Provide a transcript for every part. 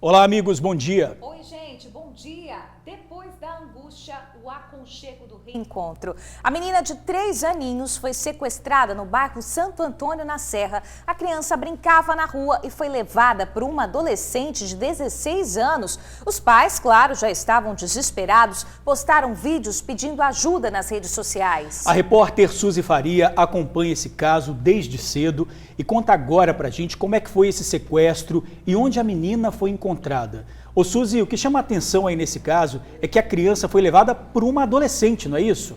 Olá, amigos, bom dia. Oi, gente, bom dia. Depois da angústia, o aconchego do reencontro. A menina de 3 aninhos foi sequestrada no bairro Santo Antônio, na Serra. A criança brincava na rua e foi levada por uma adolescente de 16 anos. Os pais, claro, já estavam desesperados, postaram vídeos pedindo ajuda nas redes sociais. A repórter Suzy Faria acompanha esse caso desde cedo e conta agora pra gente como é que foi esse sequestro e onde a menina foi encontrada. Ô Suzy, o que chama a atenção aí nesse caso é que a criança foi levada por uma adolescente, não é isso?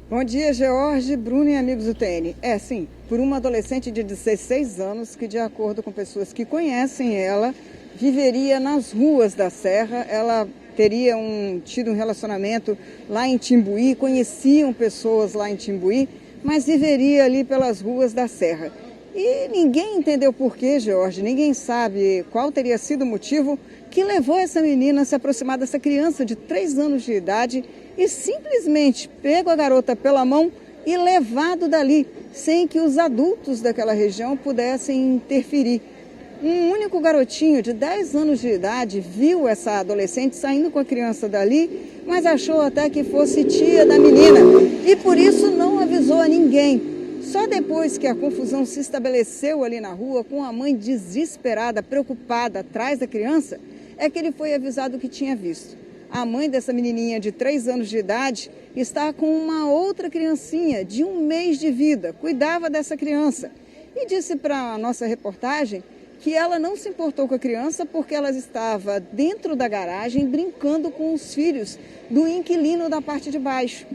Bom dia, George, Bruno e amigos do TN. Sim, por uma adolescente de 16 anos que, de acordo com pessoas que conhecem ela, viveria nas ruas da Serra. Ela teria tido um relacionamento lá em Timbuí, conheciam pessoas lá em Timbuí, mas viveria ali pelas ruas da Serra. E ninguém entendeu por quê, George, ninguém sabe qual teria sido o motivo que levou essa menina a se aproximar dessa criança de 3 anos de idade e simplesmente pego a garota pela mão e levado dali, sem que os adultos daquela região pudessem interferir. Um único garotinho de 10 anos de idade viu essa adolescente saindo com a criança dali, mas achou até que fosse tia da menina e por isso não avisou a ninguém. Só depois que a confusão se estabeleceu ali na rua, com a mãe desesperada, preocupada, atrás da criança, é que ele foi avisado que tinha visto. A mãe dessa menininha de 3 anos de idade está com uma outra criancinha de 1 mês de vida, cuidava dessa criança. E disse para a nossa reportagem que ela não se importou com a criança porque ela estava dentro da garagem brincando com os filhos do inquilino da parte de baixo.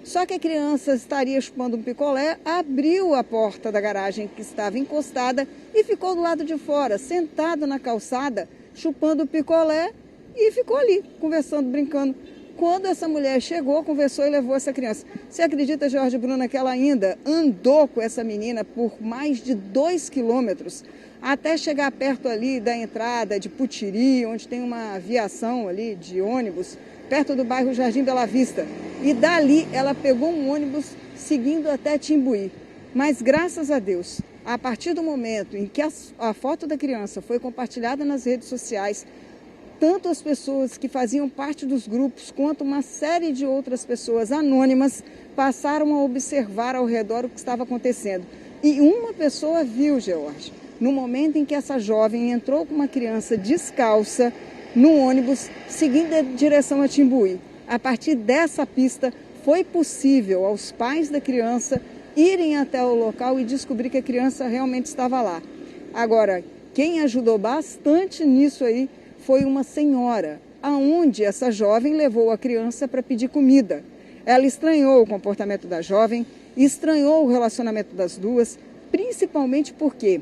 Só que a criança estaria chupando um picolé, abriu a porta da garagem que estava encostada e ficou do lado de fora, sentado na calçada, chupando o picolé e ficou ali, conversando, brincando. Quando essa mulher chegou, conversou e levou essa criança. Você acredita, Jorge Bruna, que ela ainda andou com essa menina por mais de 2 quilômetros até chegar perto ali da entrada de Putiri, onde tem uma aviação ali de ônibus, perto do bairro Jardim Bela Vista. E dali ela pegou um ônibus seguindo até Timbuí. Mas graças a Deus, a partir do momento em que a foto da criança foi compartilhada nas redes sociais, tanto as pessoas que faziam parte dos grupos, quanto uma série de outras pessoas anônimas passaram a observar ao redor o que estava acontecendo. E uma pessoa viu, George, no momento em que essa jovem entrou com uma criança descalça no ônibus, seguindo a direção a Timbuí. A partir dessa pista, foi possível aos pais da criança irem até o local e descobrir que a criança realmente estava lá. Agora, quem ajudou bastante nisso aí foi uma senhora, aonde essa jovem levou a criança para pedir comida. Ela estranhou o comportamento da jovem, estranhou o relacionamento das duas, principalmente porque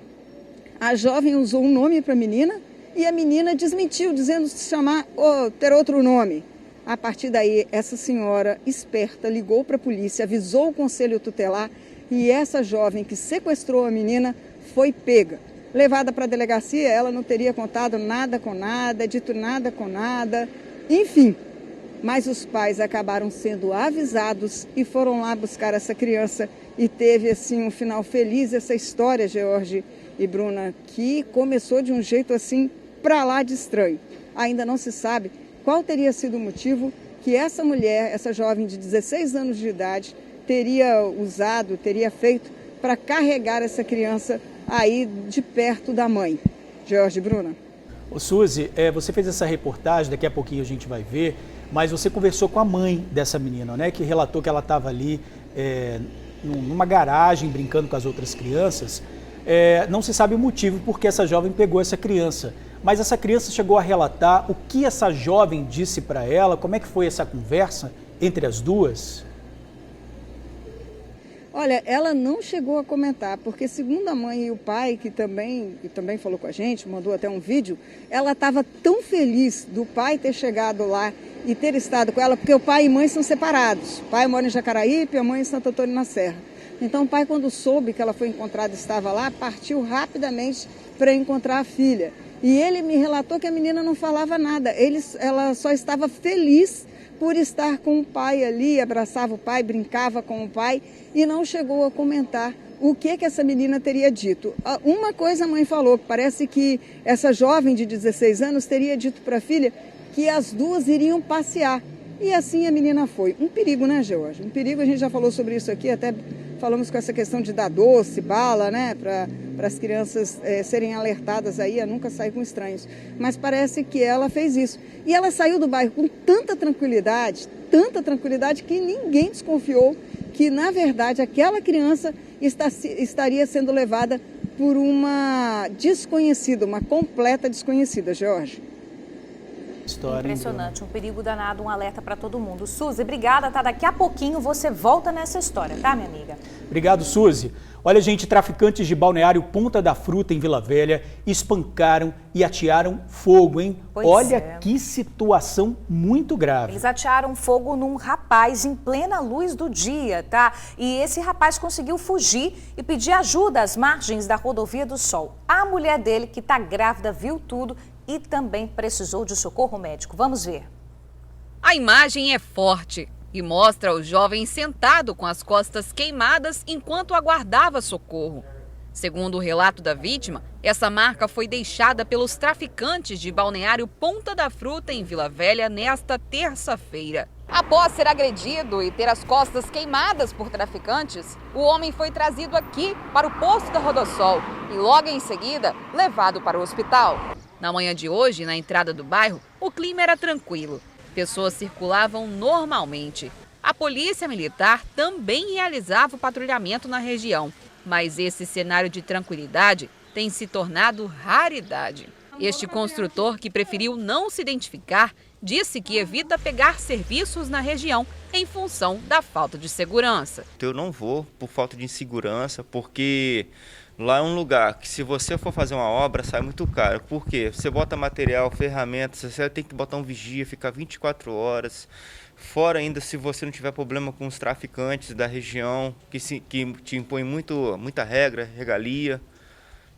a jovem usou um nome para a menina e a menina desmentiu, dizendo se chamar ou ter outro nome. A partir daí, essa senhora esperta ligou para a polícia, avisou o conselho tutelar e essa jovem que sequestrou a menina foi pega. Levada para a delegacia, ela não teria contado nada com nada, dito nada com nada, enfim. Mas os pais acabaram sendo avisados e foram lá buscar essa criança e teve assim um final feliz essa história, George e Bruna, que começou de um jeito assim para lá de estranho. Ainda não se sabe qual teria sido o motivo que essa mulher, essa jovem de 16 anos de idade, teria usado, teria feito para carregar essa criança aí de perto da mãe. George, Bruna. Ô Suzy, você fez essa reportagem, daqui a pouquinho a gente vai ver, mas você conversou com a mãe dessa menina, né? Que relatou que ela estava ali numa garagem brincando com as outras crianças. Não se sabe o motivo porque essa jovem pegou essa criança. Mas essa criança chegou a relatar o que essa jovem disse para ela, como é que foi essa conversa entre as duas? Olha, ela não chegou a comentar, porque segundo a mãe e o pai, que também falou com a gente, mandou até um vídeo, ela estava tão feliz do pai ter chegado lá e ter estado com ela, porque o pai e mãe são separados. O pai mora em Jacaraípe, a mãe em Santo Antônio na Serra. Então o pai, quando soube que ela foi encontrada e estava lá, partiu rapidamente para encontrar a filha. E ele me relatou que a menina não falava nada, ela só estava feliz por estar com o pai ali, abraçava o pai, brincava com o pai e não chegou a comentar o que essa menina teria dito. Uma coisa a mãe falou, parece que essa jovem de 16 anos teria dito para a filha que as duas iriam passear. E assim a menina foi. Um perigo, né, George? Um perigo, a gente já falou sobre isso aqui, até falamos com essa questão de dar doce, bala, né, para as crianças serem alertadas aí a nunca sair com estranhos. Mas parece que ela fez isso. E ela saiu do bairro com tanta tranquilidade que ninguém desconfiou que, na verdade, aquela criança estaria sendo levada por uma desconhecida, uma completa desconhecida, George. História impressionante, um perigo danado, um alerta para todo mundo. Suzy, obrigada, tá? Daqui a pouquinho você volta nessa história, tá, minha amiga? Obrigado, Suzy. Olha, gente, traficantes de Balneário Ponta da Fruta, em Vila Velha, espancaram e atearam fogo, hein? Olha que situação muito grave. Eles atearam fogo num rapaz em plena luz do dia, tá? E esse rapaz conseguiu fugir e pedir ajuda às margens da Rodovia do Sol. A mulher dele, que tá grávida, viu tudo e também precisou de socorro médico. Vamos ver. A imagem é forte e mostra o jovem sentado com as costas queimadas enquanto aguardava socorro. Segundo o relato da vítima, essa marca foi deixada pelos traficantes de Balneário Ponta da Fruta, em Vila Velha, nesta terça-feira. Após ser agredido e ter as costas queimadas por traficantes, o homem foi trazido aqui para o posto da Rodossol e logo em seguida levado para o hospital. Na manhã de hoje, na entrada do bairro, o clima era tranquilo. Pessoas circulavam normalmente. A polícia militar também realizava o patrulhamento na região. Mas esse cenário de tranquilidade tem se tornado raridade. Este construtor, que preferiu não se identificar, disse que evita pegar serviços na região em função da falta de segurança. Eu não vou por falta de insegurança, porque lá é um lugar que, se você for fazer uma obra, sai muito caro. Por quê? Você bota material, ferramentas, você tem que botar um vigia, ficar 24 horas. Fora ainda, se você não tiver problema com os traficantes da região, que te impõem muita regra, regalia.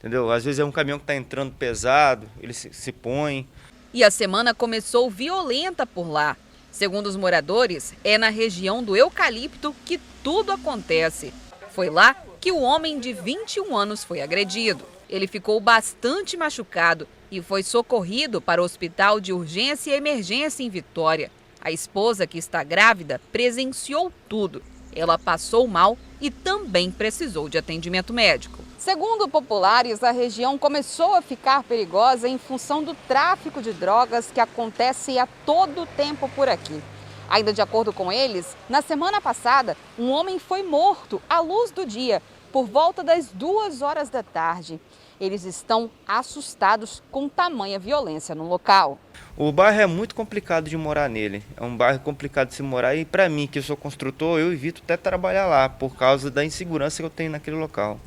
Entendeu? Às vezes é um caminhão que está entrando pesado, eles se põem. E a semana começou violenta por lá. Segundo os moradores, é na região do Eucalipto que tudo acontece. Foi lá que o homem de 21 anos foi agredido. Ele ficou bastante machucado e foi socorrido para o Hospital de Urgência e Emergência em Vitória. A esposa, que está grávida, presenciou tudo. Ela passou mal e também precisou de atendimento médico. Segundo populares, a região começou a ficar perigosa em função do tráfico de drogas que acontece a todo tempo por aqui. Ainda de acordo com eles, na semana passada, um homem foi morto à luz do dia, por volta das 2 horas da tarde. Eles estão assustados com tamanha violência no local. O bairro é muito complicado de morar nele. É um bairro complicado de se morar e, para mim, que eu sou construtor, eu evito até trabalhar lá, por causa da insegurança que eu tenho naquele local.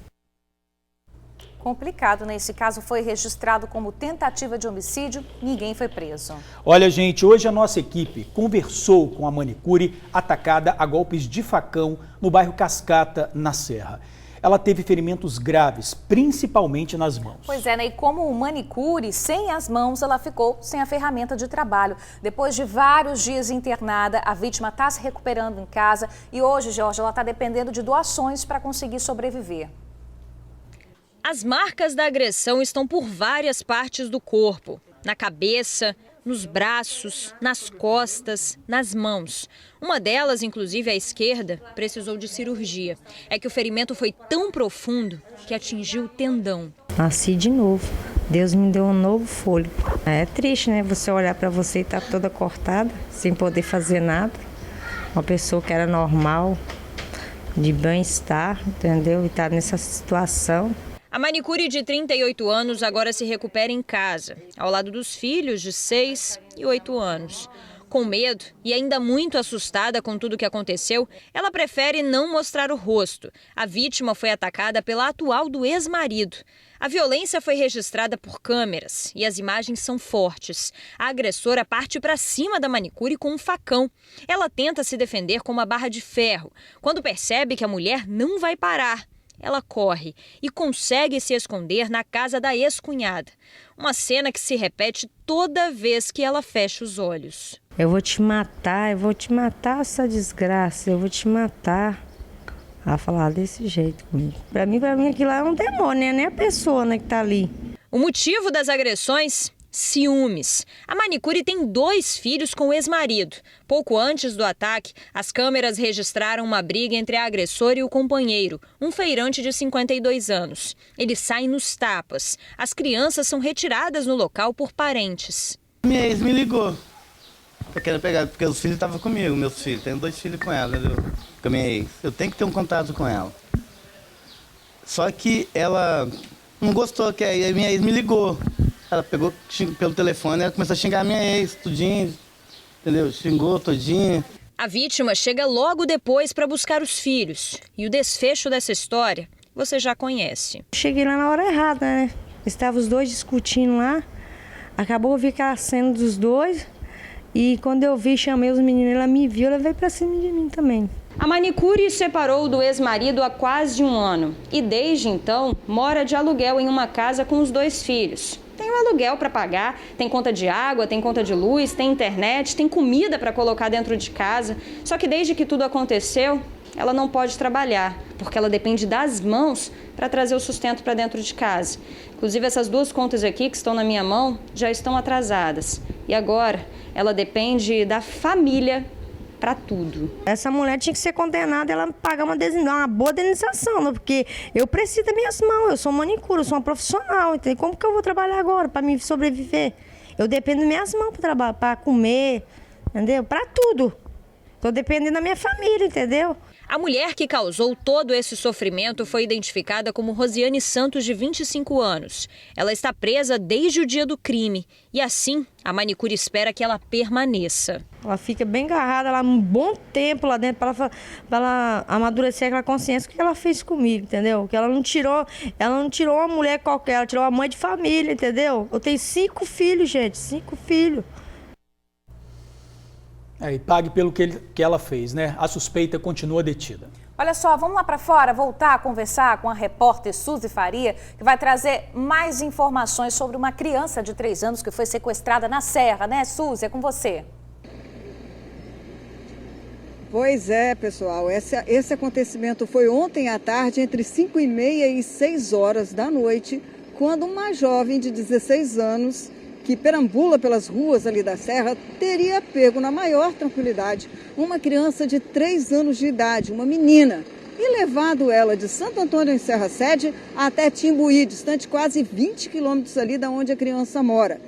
Complicado, né? Esse caso foi registrado como tentativa de homicídio, ninguém foi preso. Olha, gente, hoje a nossa equipe conversou com a manicure atacada a golpes de facão no bairro Cascata, na Serra. Ela teve ferimentos graves, principalmente nas mãos. Pois é, né? E como manicure, sem as mãos, ela ficou sem a ferramenta de trabalho. Depois de vários dias internada, a vítima está se recuperando em casa e hoje, Jorge, ela está dependendo de doações para conseguir sobreviver. As marcas da agressão estão por várias partes do corpo, na cabeça, nos braços, nas costas, nas mãos. Uma delas, inclusive a esquerda, precisou de cirurgia. É que o ferimento foi tão profundo que atingiu o tendão. Nasci de novo. Deus me deu um novo fôlego. É triste, né? Você olhar para você e estar toda cortada, sem poder fazer nada. Uma pessoa que era normal, de bem-estar, entendeu? E está nessa situação. A manicure de 38 anos agora se recupera em casa, ao lado dos filhos de 6 e 8 anos. Com medo e ainda muito assustada com tudo o que aconteceu, ela prefere não mostrar o rosto. A vítima foi atacada pela atual do ex-marido. A violência foi registrada por câmeras e as imagens são fortes. A agressora parte para cima da manicure com um facão. Ela tenta se defender com uma barra de ferro. Quando percebe que a mulher não vai parar, ela corre e consegue se esconder na casa da ex-cunhada. Uma cena que se repete toda vez que ela fecha os olhos. Eu vou te matar, essa desgraça, eu vou te matar. Ela falava desse jeito comigo. Pra mim aquilo lá é um demônio, né? Nem a pessoa, né, que tá ali. O motivo das agressões? Ciúmes. A manicure tem 2 filhos com o ex-marido. Pouco antes do ataque, as câmeras registraram uma briga entre a agressora e o companheiro, um feirante de 52 anos. Eles saem nos tapas. As crianças são retiradas no local por parentes. Minha ex me ligou. Eu quero pegar, porque os filhos estavam comigo, meus filhos. Tenho 2 filhos com ela, entendeu? Com a minha ex. Eu tenho que ter um contato com ela. Só que ela não gostou, que aí a minha ex me ligou. Ela pegou pelo telefone, ela começou a xingar a minha ex, tudinho, entendeu? Xingou todinho. A vítima chega logo depois para buscar os filhos. E o desfecho dessa história você já conhece. Cheguei lá na hora errada, né? Estavam os 2 discutindo lá. Acabou eu vi aquela cena dos 2. E quando eu vi, chamei os meninos, ela me viu, ela veio para cima de mim também. A manicure separou do ex-marido há quase 1 ano. E desde então, mora de aluguel em uma casa com os 2 filhos. Tem um aluguel para pagar, tem conta de água, tem conta de luz, tem internet, tem comida para colocar dentro de casa. Só que desde que tudo aconteceu, ela não pode trabalhar, porque ela depende das mãos para trazer o sustento para dentro de casa. Inclusive, essas 2 contas aqui que estão na minha mão já estão atrasadas. E agora, ela depende da família para tudo. Essa mulher tinha que ser condenada, ela pagar uma boa indenização, né? Porque eu preciso das minhas mãos, eu sou manicure, eu sou uma profissional, entendeu? Como que eu vou trabalhar agora para me sobreviver? Eu dependo das minhas mãos para trabalhar, para comer, entendeu? Para tudo. Estou dependendo da minha família, entendeu? A mulher que causou todo esse sofrimento foi identificada como Rosiane Santos, de 25 anos. Ela está presa desde o dia do crime e, assim, a manicure espera que ela permaneça. Ela fica bem agarrada lá um bom tempo lá dentro para ela amadurecer aquela consciência que ela fez comigo, entendeu? Que ela não tirou uma mulher qualquer, ela tirou uma mãe de família, entendeu? Eu tenho 5 filhos, gente, 5 filhos. E pague pelo que ela fez, né? A suspeita continua detida. Olha só, vamos lá para fora, voltar a conversar com a repórter Suzy Faria, que vai trazer mais informações sobre uma criança de 3 anos que foi sequestrada na Serra, né, Suzy? É com você. Pois é, pessoal. Esse acontecimento foi ontem à tarde, entre 5h30 e 6 horas da noite, quando uma jovem de 16 anos que perambula pelas ruas ali da Serra, teria pego na maior tranquilidade uma criança de 3 anos de idade, uma menina, e levado ela de Santo Antônio em Serra Sede até Timbuí, distante quase 20 quilômetros ali da onde a criança mora.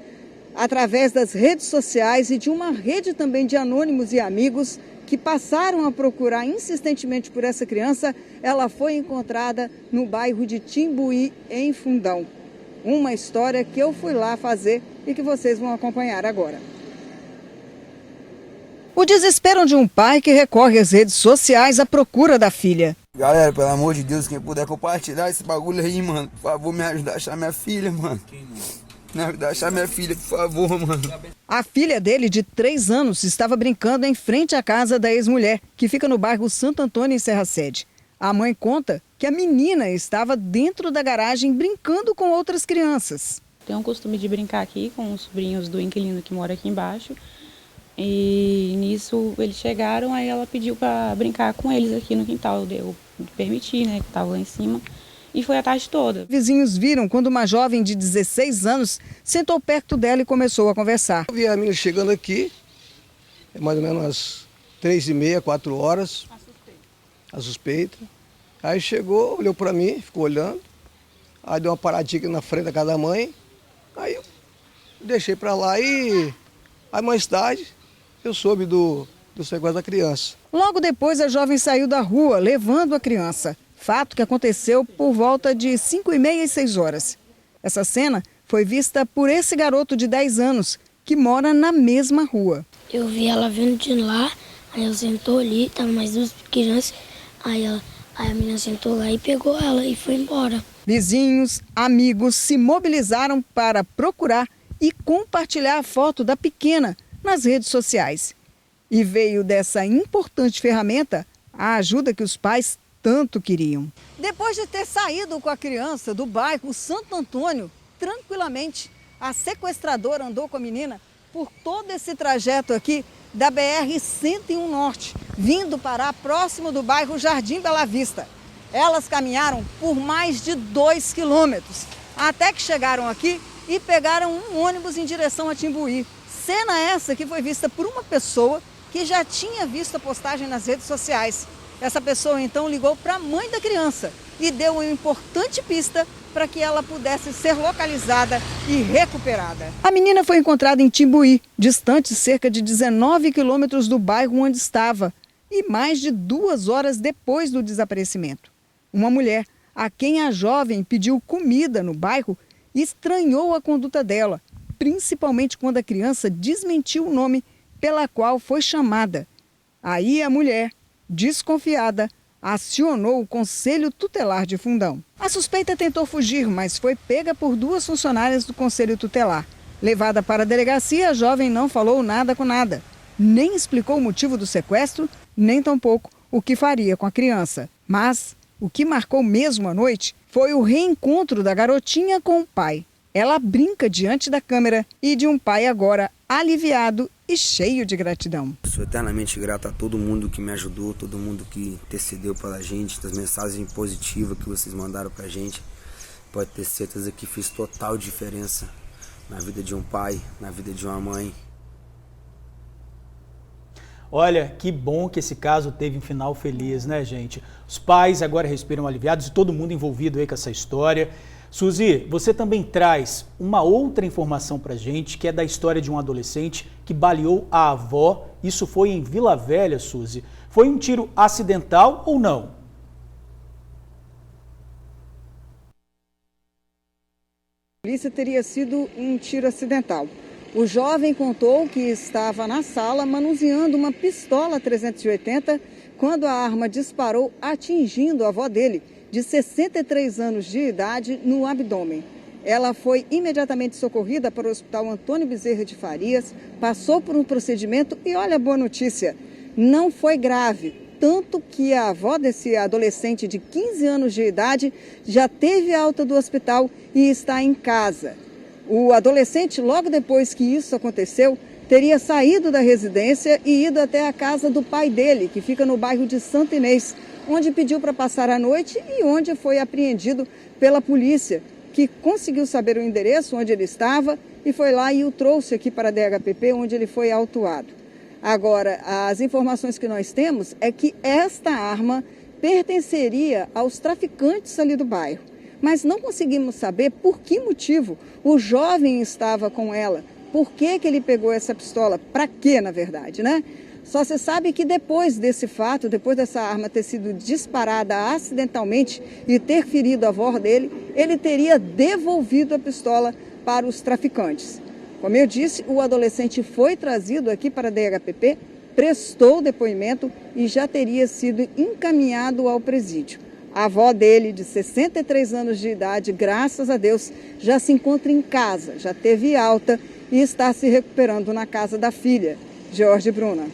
Através das redes sociais e de uma rede também de anônimos e amigos que passaram a procurar insistentemente por essa criança, ela foi encontrada no bairro de Timbuí, em Fundão. Uma história que eu fui lá fazer e que vocês vão acompanhar agora. O desespero de um pai que recorre às redes sociais à procura da filha. Galera, pelo amor de Deus, quem puder compartilhar esse bagulho aí, mano, por favor, me ajudar a achar minha filha, mano. Me ajudar a achar minha filha, por favor, mano. A filha dele, de 3 anos, estava brincando em frente à casa da ex-mulher, que fica no bairro Santo Antônio, em Serra Sede. A mãe conta que a menina estava dentro da garagem brincando com outras crianças. Tenho o costume de brincar aqui com os sobrinhos do inquilino que mora aqui embaixo. E nisso eles chegaram, aí ela pediu para brincar com eles aqui no quintal. Eu permiti, né, que estava lá em cima. E foi a tarde toda. Vizinhos viram quando uma jovem de 16 anos sentou perto dela e começou a conversar. Eu vi a menina chegando aqui, mais ou menos umas 3h30, 4 horas. A suspeita. Aí chegou, olhou para mim, ficou olhando. Aí deu uma paradinha aqui na frente da casa da mãe. Aí eu deixei para lá e aí mais tarde eu soube do sequestro da criança. Logo depois a jovem saiu da rua levando a criança. Fato que aconteceu por volta de 5h30 e 6 horas. Essa cena foi vista por esse garoto de 10 anos que mora na mesma rua. Eu vi ela vindo de lá, aí ela sentou ali, tava mais 2 crianças. Aí a menina sentou lá e pegou ela e foi embora. Vizinhos, amigos se mobilizaram para procurar e compartilhar a foto da pequena nas redes sociais. E veio dessa importante ferramenta a ajuda que os pais tanto queriam. Depois de ter saído com a criança do bairro Santo Antônio, tranquilamente, a sequestradora andou com a menina por todo esse trajeto aqui da BR-101 Norte, vindo parar próximo do bairro Jardim Bela Vista. Elas caminharam por mais de 2 quilômetros, até que chegaram aqui e pegaram um ônibus em direção a Timbuí. Cena essa que foi vista por uma pessoa que já tinha visto a postagem nas redes sociais. Essa pessoa então ligou para a mãe da criança e deu uma importante pista para que ela pudesse ser localizada e recuperada. A menina foi encontrada em Timbuí, distante cerca de 19 quilômetros do bairro onde estava, e mais de 2 horas depois do desaparecimento. Uma mulher, a quem a jovem pediu comida no bairro, estranhou a conduta dela, principalmente quando a criança desmentiu o nome pela qual foi chamada. Aí a mulher, desconfiada, acionou o Conselho Tutelar de Fundão. A suspeita tentou fugir, mas foi pega por 2 funcionárias do Conselho Tutelar. Levada para a delegacia, a jovem não falou nada com nada. Nem explicou o motivo do sequestro, nem tampouco o que faria com a criança. Mas o que marcou mesmo a noite foi o reencontro da garotinha com o pai. Ela brinca diante da câmera e de um pai agora aliviado e cheio de gratidão. Sou eternamente grato a todo mundo que me ajudou, todo mundo que intercedeu pela gente, das mensagens positivas que vocês mandaram pra gente. Pode ter certeza que fez total diferença na vida de um pai, na vida de uma mãe. Olha, que bom que esse caso teve um final feliz, né, gente? Os pais agora respiram aliviados e todo mundo envolvido aí com essa história. Suzy, você também traz uma outra informação pra gente, que é da história de um adolescente que baleou a avó. Isso foi em Vila Velha, Suzy. Foi um tiro acidental ou não? A polícia teria sido um tiro acidental. O jovem contou que estava na sala manuseando uma pistola 380 quando a arma disparou, atingindo a avó dele, de 63 anos de idade, no abdômen. Ela foi imediatamente socorrida para o Hospital Antônio Bezerra de Farias, passou por um procedimento e olha a boa notícia, não foi grave, tanto que a avó desse adolescente de 15 anos de idade já teve alta do hospital e está em casa. O adolescente, logo depois que isso aconteceu, teria saído da residência e ido até a casa do pai dele, que fica no bairro de Santa Inês, onde pediu para passar a noite e onde foi apreendido pela polícia, que conseguiu saber o endereço onde ele estava e foi lá e o trouxe aqui para a DHPP, onde ele foi autuado. Agora, as informações que nós temos é que esta arma pertenceria aos traficantes ali do bairro. Mas não conseguimos saber por que motivo o jovem estava com ela. Por que ele pegou essa pistola? Para quê, na verdade, né? Só se sabe que depois desse fato, depois dessa arma ter sido disparada acidentalmente e ter ferido a avó dele, ele teria devolvido a pistola para os traficantes. Como eu disse, o adolescente foi trazido aqui para a DHPP, prestou depoimento e já teria sido encaminhado ao presídio. A avó dele, de 63 anos de idade, graças a Deus, já se encontra em casa, já teve alta e está se recuperando na casa da filha, Jorge Bruna.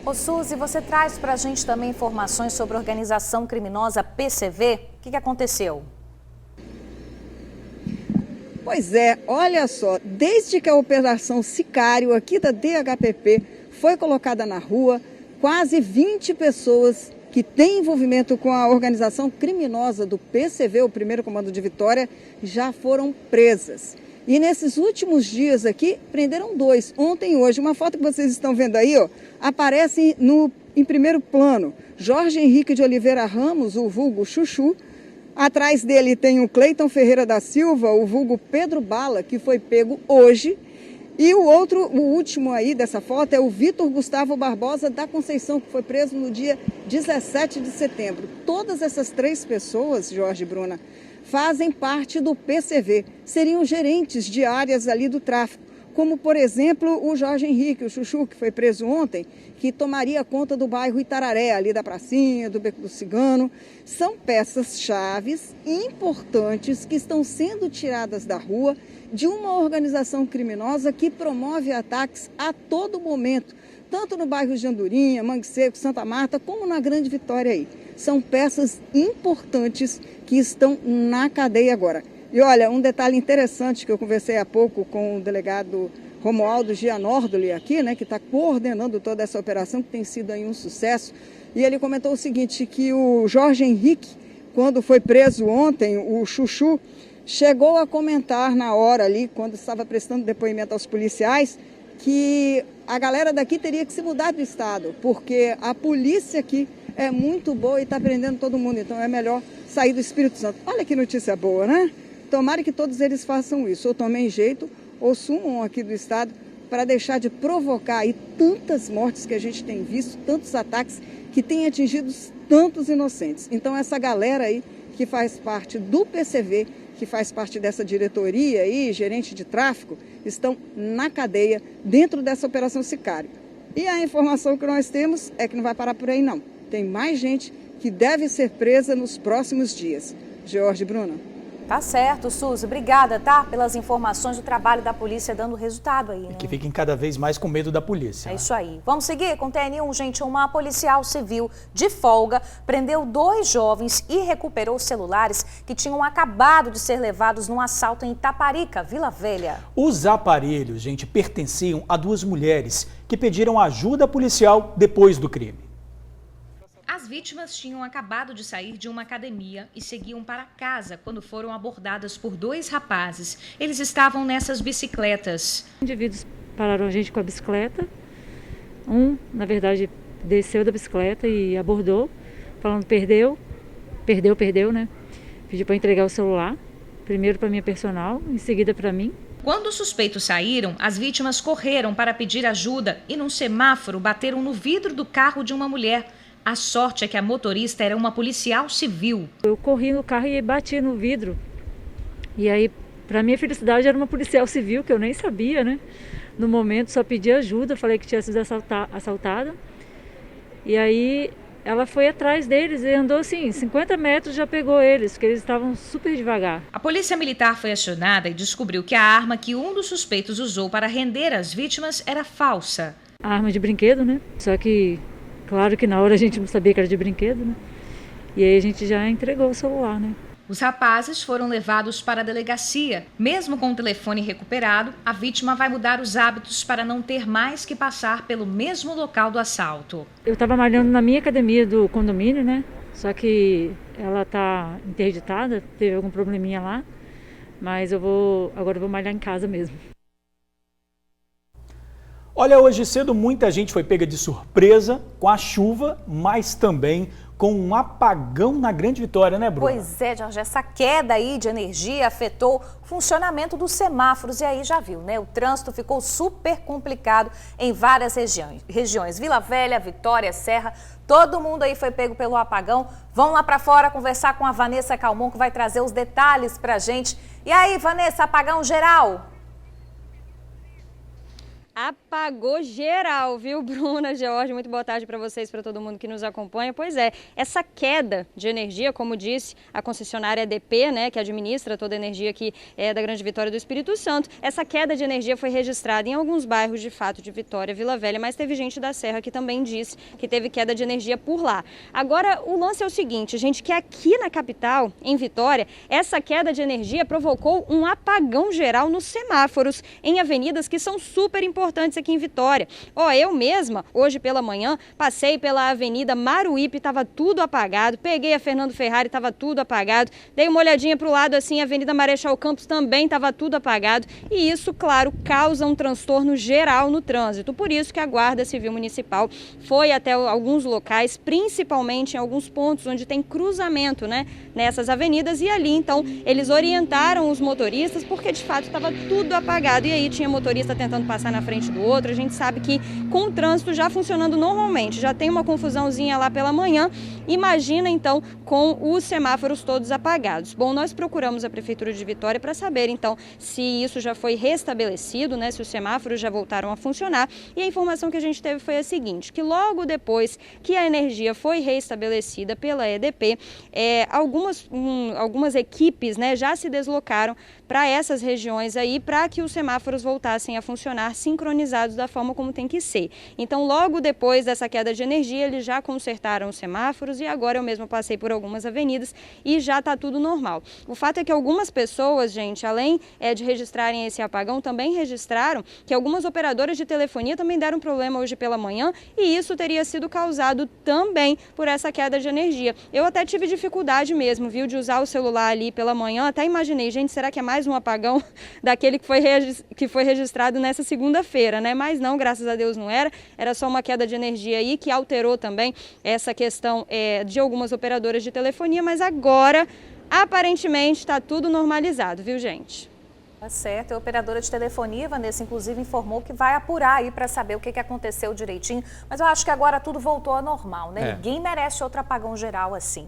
Ô Suzy, você traz para a gente também informações sobre a organização criminosa PCV? O que aconteceu? Pois é, olha só, desde que a Operação Sicário aqui da DHPP foi colocada na rua, quase 20 pessoas que têm envolvimento com a organização criminosa do PCV, o Primeiro Comando de Vitória, já foram presas. E nesses últimos dias aqui, prenderam 2, ontem e hoje. Uma foto que vocês estão vendo aí, ó, aparece em primeiro plano. Jorge Henrique de Oliveira Ramos, o vulgo Chuchu. Atrás dele tem o Cleiton Ferreira da Silva, o vulgo Pedro Bala, que foi pego hoje. E o último aí dessa foto é o Vitor Gustavo Barbosa da Conceição, que foi preso no dia 17 de setembro. Todas essas 3 pessoas, Jorge e Bruna, fazem parte do PCV, seriam gerentes de áreas ali do tráfico, como, por exemplo, o Jorge Henrique, o Chuchu, que foi preso ontem, que tomaria conta do bairro Itararé, ali da Pracinha, do Beco do Cigano. São peças-chaves importantes que estão sendo tiradas da rua de uma organização criminosa que promove ataques a todo momento, tanto no bairro de Andorinha, Mangue Seco, Santa Marta, como na Grande Vitória aí. São peças importantes que estão na cadeia agora. E olha, um detalhe interessante que eu conversei há pouco com o delegado Romualdo Gianordoli aqui, né, que está coordenando toda essa operação, que tem sido aí um sucesso. E ele comentou o seguinte, que o Jorge Henrique, quando foi preso ontem, o Chuchu, chegou a comentar na hora ali, quando estava prestando depoimento aos policiais, que a galera daqui teria que se mudar do estado, porque a polícia aqui é muito boa e está prendendo todo mundo, então é melhor sair do Espírito Santo. Olha que notícia boa, né? Tomara que todos eles façam isso, ou tomem jeito, ou sumam aqui do estado, para deixar de provocar aí tantas mortes que a gente tem visto, tantos ataques que têm atingido tantos inocentes. Então essa galera aí que faz parte do PCV, que faz parte dessa diretoria aí, gerente de tráfico, estão na cadeia dentro dessa Operação Sicário. E a informação que nós temos é que não vai parar por aí não. Tem mais gente que deve ser presa nos próximos dias. George, Bruna. Tá certo, Suzy. Obrigada, tá? Pelas informações do trabalho da polícia dando resultado aí, né? E que fiquem cada vez mais com medo da polícia. É isso aí. Vamos seguir com o TN1, gente. Uma policial civil de folga prendeu 2 jovens e recuperou celulares que tinham acabado de ser levados num assalto em Itaparica, Vila Velha. Os aparelhos, gente, pertenciam a 2 mulheres que pediram ajuda policial depois do crime. As vítimas tinham acabado de sair de uma academia e seguiam para casa quando foram abordadas por 2 rapazes. Eles estavam nessas bicicletas. Indivíduos pararam a gente com a bicicleta. Na verdade, desceu da bicicleta e abordou, falando perdeu, né? Pediu para entregar o celular, primeiro para minha personal, em seguida para mim. Quando os suspeitos saíram, as vítimas correram para pedir ajuda e num semáforo bateram no vidro do carro de uma mulher. A sorte é que a motorista era uma policial civil. Eu corri no carro e bati no vidro. E aí, para minha felicidade, era uma policial civil, que eu nem sabia, né? No momento, só pedi ajuda, falei que tinha sido assaltada. E aí, ela foi atrás deles e andou assim, 50 metros já pegou eles, porque eles estavam super devagar. A polícia militar foi acionada e descobriu que a arma que um dos suspeitos usou para render as vítimas era falsa. A arma de brinquedo, né? Só que... claro que na hora a gente não sabia que era de brinquedo, né? E aí a gente já entregou o celular, né? Os rapazes foram levados para a delegacia. Mesmo com o telefone recuperado, a vítima vai mudar os hábitos para não ter mais que passar pelo mesmo local do assalto. Eu estava malhando na minha academia do condomínio, né? Só que ela está interditada, teve algum probleminha lá. Mas agora eu vou malhar em casa mesmo. Olha, hoje cedo muita gente foi pega de surpresa com a chuva, mas também com um apagão na Grande Vitória, né, Bruna? Pois é, Jorge, essa queda aí de energia afetou o funcionamento dos semáforos e aí já viu, né? O trânsito ficou super complicado em várias regiões. Vila Velha, Vitória, Serra, todo mundo aí foi pego pelo apagão. Vamos lá para fora conversar com a Vanessa Calmon, que vai trazer os detalhes pra gente. E aí, Vanessa, apagão geral? Apagou geral, viu, Bruna, George? Muito boa tarde para vocês, para todo mundo que nos acompanha. Pois é, essa queda de energia, como disse a concessionária EDP, né, que administra toda a energia aqui da Grande Vitória do Espírito Santo, essa queda de energia foi registrada em alguns bairros, de fato, de Vitória, Vila Velha, mas teve gente da Serra que também disse que teve queda de energia por lá. Agora, o lance é o seguinte, gente, que aqui na capital, em Vitória, essa queda de energia provocou um apagão geral nos semáforos, em avenidas que são super importantes aqui em Vitória. Eu mesma, hoje pela manhã, passei pela Avenida Maruípe, estava tudo apagado, peguei a Fernando Ferrari, estava tudo apagado, dei uma olhadinha para o lado assim, a Avenida Marechal Campos também estava tudo apagado e isso, claro, causa um transtorno geral no trânsito. Por isso que a Guarda Civil Municipal foi até alguns locais, principalmente em alguns pontos onde tem cruzamento, né, nessas avenidas, e ali então eles orientaram os motoristas porque de fato estava tudo apagado e aí tinha motorista tentando passar na frente do outro. A gente sabe que com o trânsito já funcionando normalmente, já tem uma confusãozinha lá pela manhã, imagina então com os semáforos todos apagados. Bom, nós procuramos a Prefeitura de Vitória para saber então se isso já foi restabelecido, né, se os semáforos já voltaram a funcionar, e a informação que a gente teve foi a seguinte, que logo depois que a energia foi restabelecida pela EDP, algumas equipes, né, já se deslocaram para essas regiões aí, para que os semáforos voltassem a funcionar sincronizados da forma como tem que ser. Então, logo depois dessa queda de energia, eles já consertaram os semáforos e agora eu mesmo passei por algumas avenidas e já está tudo normal. O fato é que algumas pessoas, gente, além de registrarem esse apagão, também registraram que algumas operadoras de telefonia também deram problema hoje pela manhã e isso teria sido causado também por essa queda de energia. Eu até tive dificuldade mesmo, viu, de usar o celular ali pela manhã, até imaginei, gente, será que é mais um apagão daquele que foi registrado nessa segunda-feira, né? Mas não, graças a Deus não era só uma queda de energia aí que alterou também essa questão de algumas operadoras de telefonia, mas agora, aparentemente, está tudo normalizado, viu, gente? Tá certo, a operadora de telefonia, Vanessa, inclusive informou que vai apurar aí para saber o que aconteceu direitinho, mas eu acho que agora tudo voltou ao normal, né? Ninguém merece outro apagão geral assim.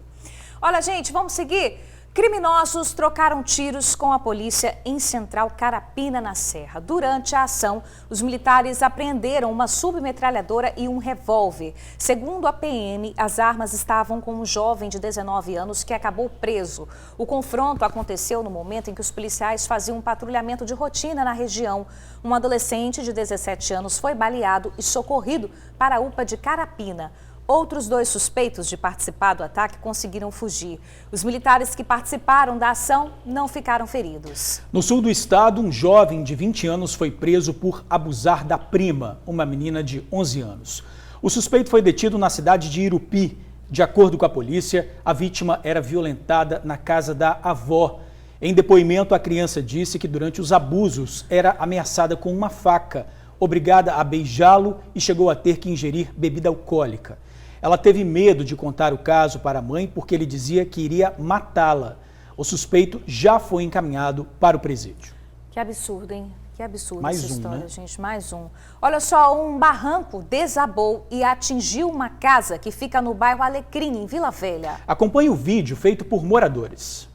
Olha, gente, vamos seguir? Criminosos trocaram tiros com a polícia em Central Carapina, na Serra. Durante a ação, os militares apreenderam uma submetralhadora e um revólver. Segundo a PM, as armas estavam com um jovem de 19 anos que acabou preso. O confronto aconteceu no momento em que os policiais faziam um patrulhamento de rotina na região. Um adolescente de 17 anos foi baleado e socorrido para a UPA de Carapina. Outros 2 suspeitos de participar do ataque conseguiram fugir. Os militares que participaram da ação não ficaram feridos. No sul do estado, um jovem de 20 anos foi preso por abusar da prima, uma menina de 11 anos. O suspeito foi detido na cidade de Irupi. De acordo com a polícia, a vítima era violentada na casa da avó. Em depoimento, a criança disse que durante os abusos era ameaçada com uma faca, obrigada a beijá-lo e chegou a ter que ingerir bebida alcoólica. Ela teve medo de contar o caso para a mãe porque ele dizia que iria matá-la. O suspeito já foi encaminhado para o presídio. Que absurdo, hein? Que absurdo Mais essa história, né? gente. Mais um. Olha só, um barranco desabou e atingiu uma casa que fica no bairro Alecrim, em Vila Velha. Acompanhe o vídeo feito por moradores.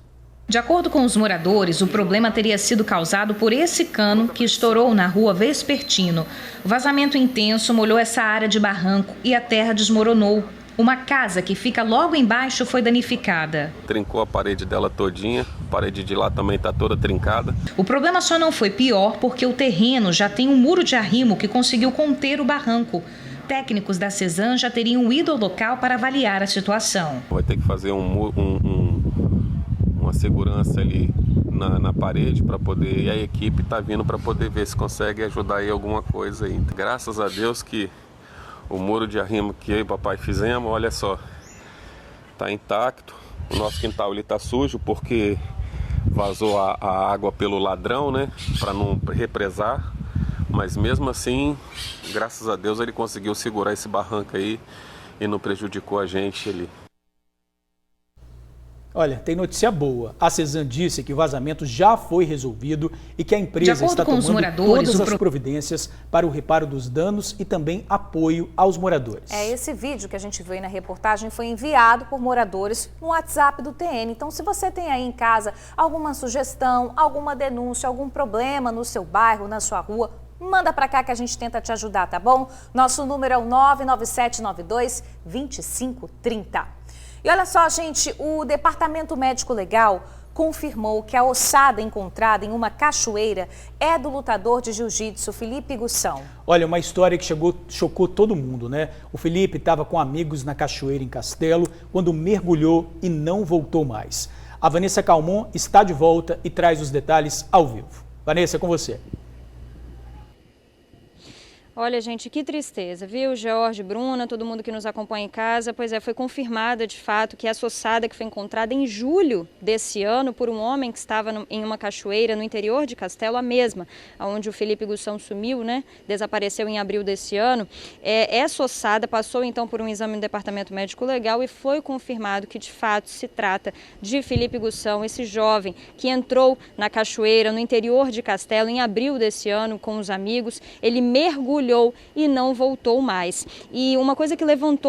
De acordo com os moradores, o problema teria sido causado por esse cano que estourou na rua Vespertino. O vazamento intenso molhou essa área de barranco e a terra desmoronou. Uma casa que fica logo embaixo foi danificada. Trincou a parede dela todinha, a parede de lá também está toda trincada. O problema só não foi pior porque o terreno já tem um muro de arrimo que conseguiu conter o barranco. Técnicos da Cesan já teriam ido ao local para avaliar a situação. Vai ter que fazer uma segurança ali na parede para poder, e a equipe está vindo para poder ver se consegue ajudar aí alguma coisa aí. Graças a Deus que o muro de arrimo que eu e o papai fizemos, olha só, está intacto. O nosso quintal ele está sujo porque vazou a água pelo ladrão, né, para não represar, mas mesmo assim, graças a Deus ele conseguiu segurar esse barranco aí e não prejudicou a gente ali. Olha, tem notícia boa. A Cesan disse que o vazamento já foi resolvido e que a empresa está tomando todas as providências para o reparo dos danos e também apoio aos moradores. Esse vídeo que a gente viu aí na reportagem foi enviado por moradores no WhatsApp do TN. Então, se você tem aí em casa alguma sugestão, alguma denúncia, algum problema no seu bairro, na sua rua, manda para cá que a gente tenta te ajudar, tá bom? Nosso número é o 99792-2530. E olha só, gente, o Departamento Médico Legal confirmou que a ossada encontrada em uma cachoeira é do lutador de jiu-jitsu Felipe Gussão. Olha, uma história que chocou todo mundo, né? O Felipe estava com amigos na cachoeira em Castelo quando mergulhou e não voltou mais. A Vanessa Calmon está de volta e traz os detalhes ao vivo. Vanessa, com você. Olha, gente, que tristeza, viu? George, Bruna, todo mundo que nos acompanha em casa. Pois é, foi confirmada de fato que essa ossada que foi encontrada em julho desse ano por um homem que estava em uma cachoeira no interior de Castelo, a mesma, onde o Felipe Gussão sumiu, né? Desapareceu em abril desse ano. Essa ossada passou então por um exame no Departamento Médico Legal e foi confirmado que de fato se trata de Felipe Gussão, esse jovem que entrou na cachoeira no interior de Castelo em abril desse ano com os amigos. Ele mergulhou olhou e não voltou mais. E uma coisa que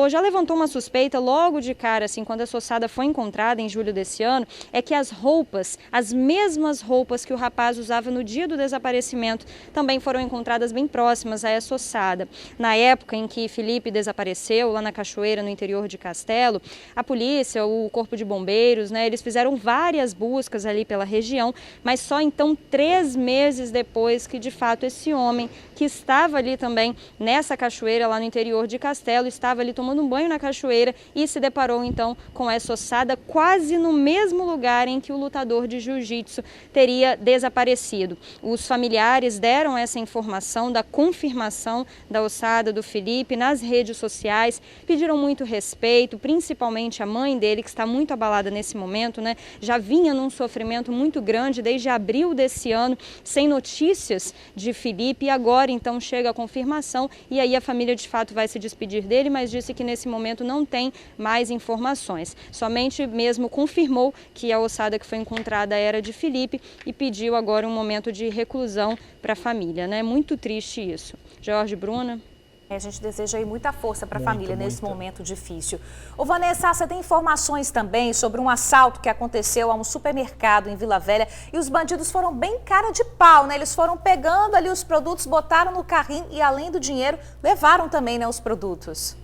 já levantou uma suspeita logo de cara, assim, quando a Sossada foi encontrada em julho desse ano, é que as roupas, as mesmas roupas que o rapaz usava no dia do desaparecimento, também foram encontradas bem próximas a essa ossada. Na época em que Felipe desapareceu, lá na cachoeira no interior de Castelo, a polícia, o corpo de bombeiros, né, eles fizeram várias buscas ali pela região, mas só então 3 meses depois que de fato esse homem que estava ali também nessa cachoeira lá no interior de Castelo, estava ali tomando um banho na cachoeira e se deparou então com essa ossada quase no mesmo lugar em que o lutador de jiu-jitsu teria desaparecido. Os familiares deram essa informação da confirmação da ossada do Felipe nas redes sociais, pediram muito respeito, principalmente a mãe dele, que está muito abalada nesse momento, né? Já vinha num sofrimento muito grande desde abril desse ano, sem notícias de Felipe, e agora então chega a confirmação, e aí a família de fato vai se despedir dele, mas disse que nesse momento não tem mais informações. Somente mesmo confirmou que a ossada que foi encontrada era de Felipe e pediu agora um momento de reclusão para a família, né? Muito triste isso. Jorge, Bruna. A gente deseja aí muita força para a família nesse momento difícil. Ô Vanessa, você tem informações também sobre um assalto que aconteceu a um supermercado em Vila Velha e os bandidos foram bem cara de pau, né? Eles foram pegando ali os produtos, botaram no carrinho e além do dinheiro, levaram também, né, os produtos.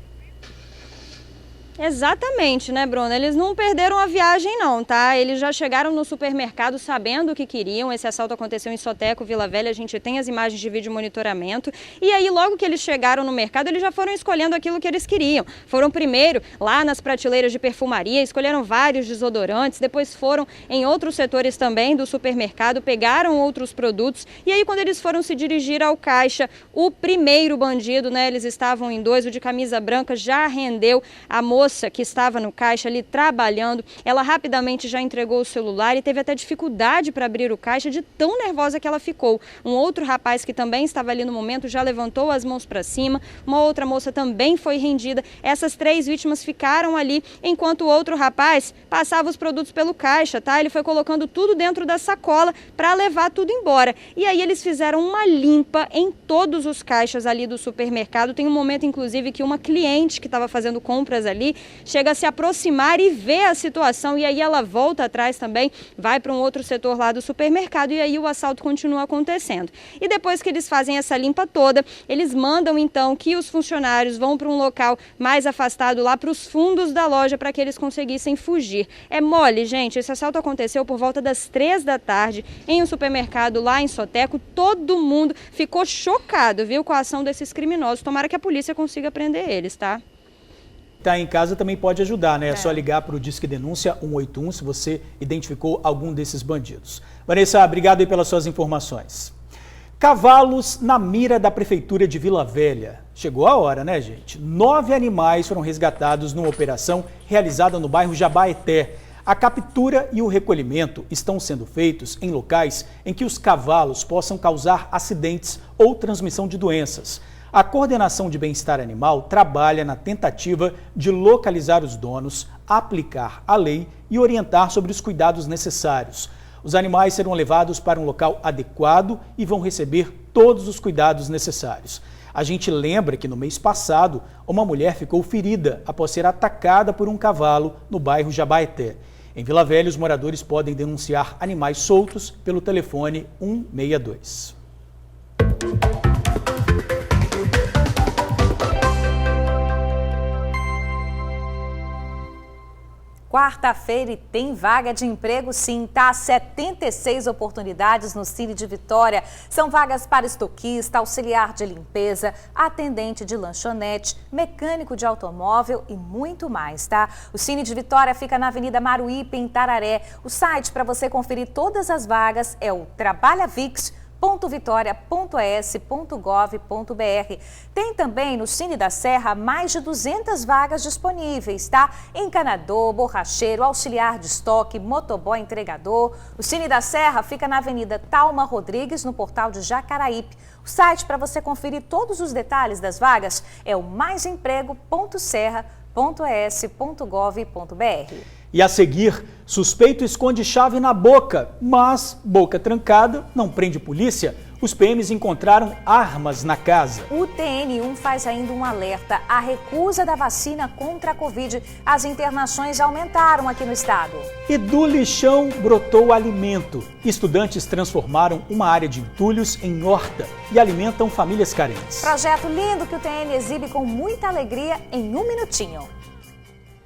Exatamente, né, Bruna? Eles não perderam a viagem não, tá? Eles já chegaram no supermercado sabendo o que queriam. Esse assalto aconteceu em Soteco, Vila Velha, a gente tem as imagens de vídeo monitoramento. E aí, logo que eles chegaram no mercado, eles já foram escolhendo aquilo que eles queriam. Foram primeiro lá nas prateleiras de perfumaria, escolheram vários desodorantes, depois foram em outros setores também do supermercado, pegaram outros produtos. E aí, quando eles foram se dirigir ao caixa, o primeiro bandido, né, eles estavam em 2, o de camisa branca, já rendeu a moça que estava no caixa ali trabalhando. Ela rapidamente já entregou o celular e teve até dificuldade para abrir o caixa de tão nervosa que ela ficou. Um outro rapaz que também estava ali no momento já levantou as mãos para cima. Uma outra moça também foi rendida. Essas 3 vítimas ficaram ali enquanto o outro rapaz passava os produtos pelo caixa, tá? Ele foi colocando tudo dentro da sacola para levar tudo embora. E aí eles fizeram uma limpa em todos os caixas ali do supermercado. Tem um momento, inclusive, que uma cliente que estava fazendo compras ali chega a se aproximar e vê a situação, e aí ela volta atrás também, vai para um outro setor lá do supermercado, e aí o assalto continua acontecendo. E depois que eles fazem essa limpa toda, eles mandam então que os funcionários vão para um local mais afastado, lá para os fundos da loja, para que eles conseguissem fugir. É mole, gente, esse assalto aconteceu por volta das 3 da tarde em um supermercado lá em Soteco. Todo mundo ficou chocado, viu, com a ação desses criminosos. Tomara que a polícia consiga prender eles, tá? Tá em casa também pode ajudar, né? É só ligar para o Disque Denúncia 181 se você identificou algum desses bandidos. Vanessa, obrigado aí pelas suas informações. Cavalos na mira da Prefeitura de Vila Velha. Chegou a hora, né, gente? 9 animais foram resgatados numa operação realizada no bairro Jabaeté. A captura e o recolhimento estão sendo feitos em locais em que os cavalos possam causar acidentes ou transmissão de doenças. A Coordenação de Bem-Estar Animal trabalha na tentativa de localizar os donos, aplicar a lei e orientar sobre os cuidados necessários. Os animais serão levados para um local adequado e vão receber todos os cuidados necessários. A gente lembra que no mês passado, uma mulher ficou ferida após ser atacada por um cavalo no bairro Jabaeté. Em Vila Velha, os moradores podem denunciar animais soltos pelo telefone 162. Quarta-feira e tem vaga de emprego sim, tá? 76 oportunidades no Cine de Vitória. São vagas para estoquista, auxiliar de limpeza, atendente de lanchonete, mecânico de automóvel e muito mais, tá? O Cine de Vitória fica na Avenida Maruípe, em Tararé. O site para você conferir todas as vagas é o trabalhavix.vitoria.es.gov.br. Tem também no Cine da Serra mais de 200 vagas disponíveis, tá? Encanador, borracheiro, auxiliar de estoque, motoboy entregador. O Cine da Serra fica na Avenida Talma Rodrigues, no portal de Jacaraípe. O site para você conferir todos os detalhes das vagas é o maisemprego.serra.es.gov.br. E a seguir, suspeito esconde chave na boca, mas boca trancada não prende polícia. Os PMs encontraram armas na casa. O TN1 faz ainda um alerta. A recusa da vacina contra a Covid. As internações aumentaram aqui no estado. E do lixão brotou alimento. Estudantes transformaram uma área de entulhos em horta e alimentam famílias carentes. Projeto lindo que o TN exibe com muita alegria em 1 minutinho.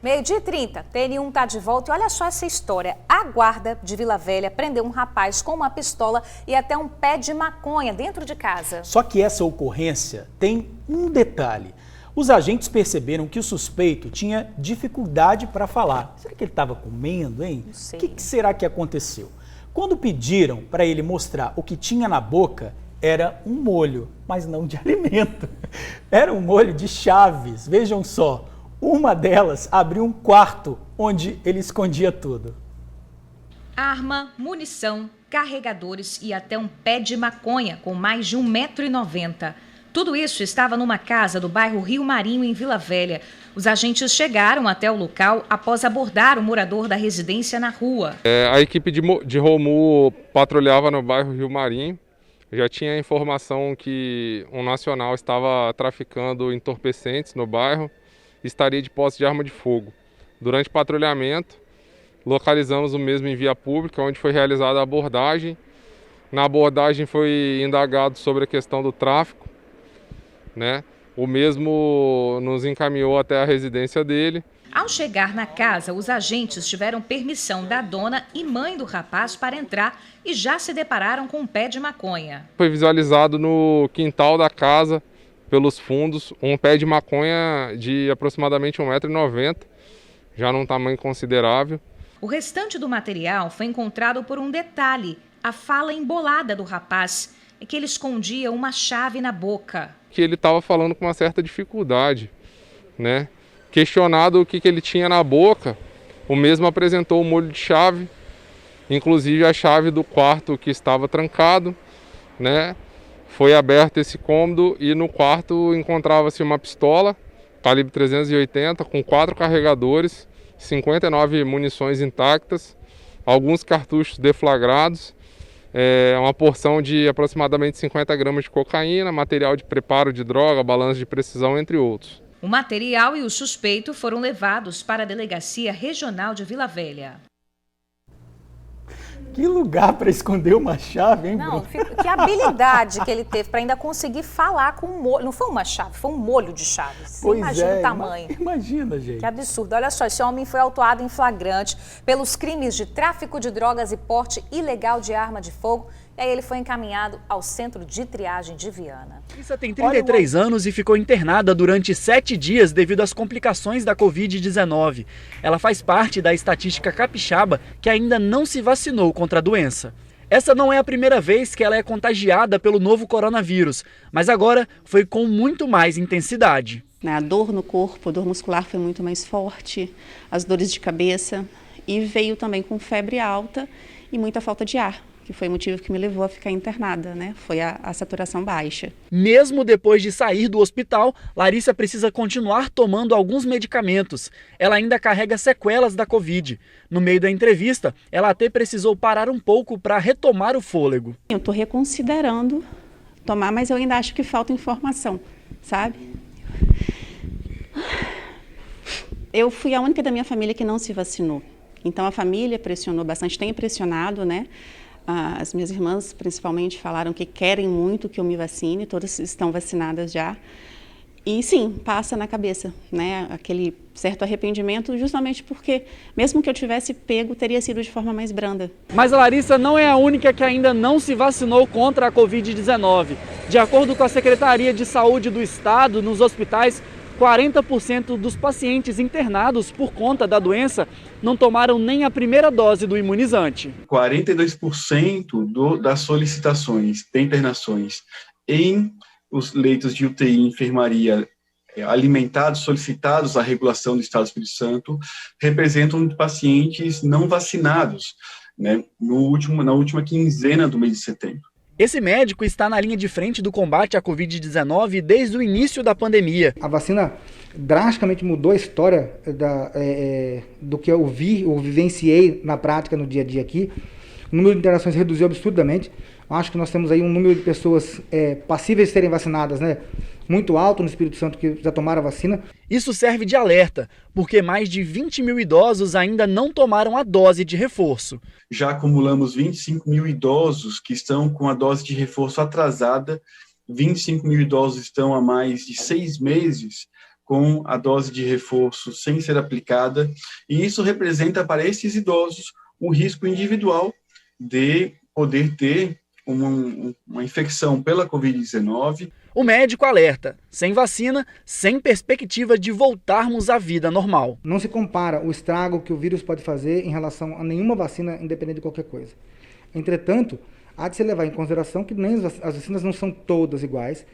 12h30, TN1 tá de volta e olha só essa história. A guarda de Vila Velha prendeu um rapaz com uma pistola e até um pé de maconha dentro de casa. Só que essa ocorrência tem um detalhe. Os agentes perceberam que o suspeito tinha dificuldade para falar. Será que ele estava comendo, hein? Não sei. O que será que aconteceu? Quando pediram para ele mostrar o que tinha na boca, era um molho, mas não de alimento. Era um molho de chaves, vejam só. Uma delas abriu um quarto onde ele escondia tudo. Arma, munição, carregadores e até um pé de maconha com mais de 1,90 m. Tudo isso estava numa casa do bairro Rio Marinho, em Vila Velha. Os agentes chegaram até o local após abordar o morador da residência na rua. A equipe de Romu patrulhava no bairro Rio Marinho. Já tinha informação que um nacional estava traficando entorpecentes no bairro. Estaria de posse de arma de fogo. Durante patrulhamento, localizamos o mesmo em via pública, onde foi realizada a abordagem. Na abordagem foi indagado sobre a questão do tráfico, né? O mesmo nos encaminhou até a residência dele. Ao chegar na casa, os agentes tiveram permissão da dona e mãe do rapaz para entrar e já se depararam com um pé de maconha. Foi visualizado no quintal da casa, pelos fundos, um pé de maconha de aproximadamente 1,90 m, já num tamanho considerável. O restante do material foi encontrado por um detalhe, a fala embolada do rapaz, é que ele escondia uma chave na boca. Que ele estava falando com uma certa dificuldade, né? Questionado o que ele tinha na boca, o mesmo apresentou o molho de chave, inclusive a chave do quarto que estava trancado, né? Foi aberto esse cômodo e no quarto encontrava-se uma pistola calibre 380 com 4 carregadores, 59 munições intactas, alguns cartuchos deflagrados, uma porção de aproximadamente 50 gramas de cocaína, material de preparo de droga, balança de precisão, entre outros. O material e o suspeito foram levados para a Delegacia Regional de Vila Velha. Que lugar para esconder uma chave, hein, Não, Bruno? que habilidade que ele teve para ainda conseguir falar com um molho. Não foi uma chave, foi um molho de chaves. Pois Imagina é, o tamanho. Imagina, gente. Que absurdo. Olha só, esse homem foi autuado em flagrante pelos crimes de tráfico de drogas e porte ilegal de arma de fogo. E aí ele foi encaminhado ao centro de triagem de Viana. Larissa tem 33 anos e ficou internada durante 7 dias devido às complicações da Covid-19. Ela faz parte da estatística capixaba que ainda não se vacinou contra a doença. Essa não é a primeira vez que ela é contagiada pelo novo coronavírus, mas agora foi com muito mais intensidade. A dor no corpo, a dor muscular foi muito mais forte, as dores de cabeça e veio também com febre alta e muita falta de ar, que foi o motivo que me levou a ficar internada, né? Foi a saturação baixa. Mesmo depois de sair do hospital, Larissa precisa continuar tomando alguns medicamentos. Ela ainda carrega sequelas da Covid. No meio da entrevista, ela até precisou parar um pouco para retomar o fôlego. Eu estou reconsiderando tomar, mas eu ainda acho que falta informação, sabe? Eu fui a única da minha família que não se vacinou. Então a família pressionou bastante, tem pressionado, né? As minhas irmãs, principalmente, falaram que querem muito que eu me vacine, todas estão vacinadas já. E sim, passa na cabeça, né, aquele certo arrependimento, justamente porque, mesmo que eu tivesse pego, teria sido de forma mais branda. Mas a Larissa não é a única que ainda não se vacinou contra a Covid-19. De acordo com a Secretaria de Saúde do Estado, nos hospitais, 40% dos pacientes internados por conta da doença não tomaram nem a primeira dose do imunizante. 42% das solicitações de internações em os leitos de UTI e enfermaria alimentados, solicitados à regulação do Estado do Espírito Santo, representam pacientes não vacinados, né, na última quinzena do mês de setembro. Esse médico está na linha de frente do combate à Covid-19 desde o início da pandemia. A vacina drasticamente mudou a história do que eu vi ou vivenciei na prática no dia a dia aqui. O número de internações reduziu absurdamente. Acho que nós temos aí um número de pessoas passíveis de serem vacinadas, né, muito alto no Espírito Santo que já tomaram a vacina. Isso serve de alerta, porque mais de 20 mil idosos ainda não tomaram a dose de reforço. Já acumulamos 25 mil idosos que estão com a dose de reforço atrasada, 25 mil idosos estão há mais de 6 meses com a dose de reforço sem ser aplicada, e isso representa para esses idosos um risco individual de poder ter uma infecção pela Covid-19. O médico alerta, sem vacina, sem perspectiva de voltarmos à vida normal. Não se compara o estrago que o vírus pode fazer em relação a nenhuma vacina, independente de qualquer coisa. Entretanto, há de se levar em consideração que nem as vacinas não são todas iguais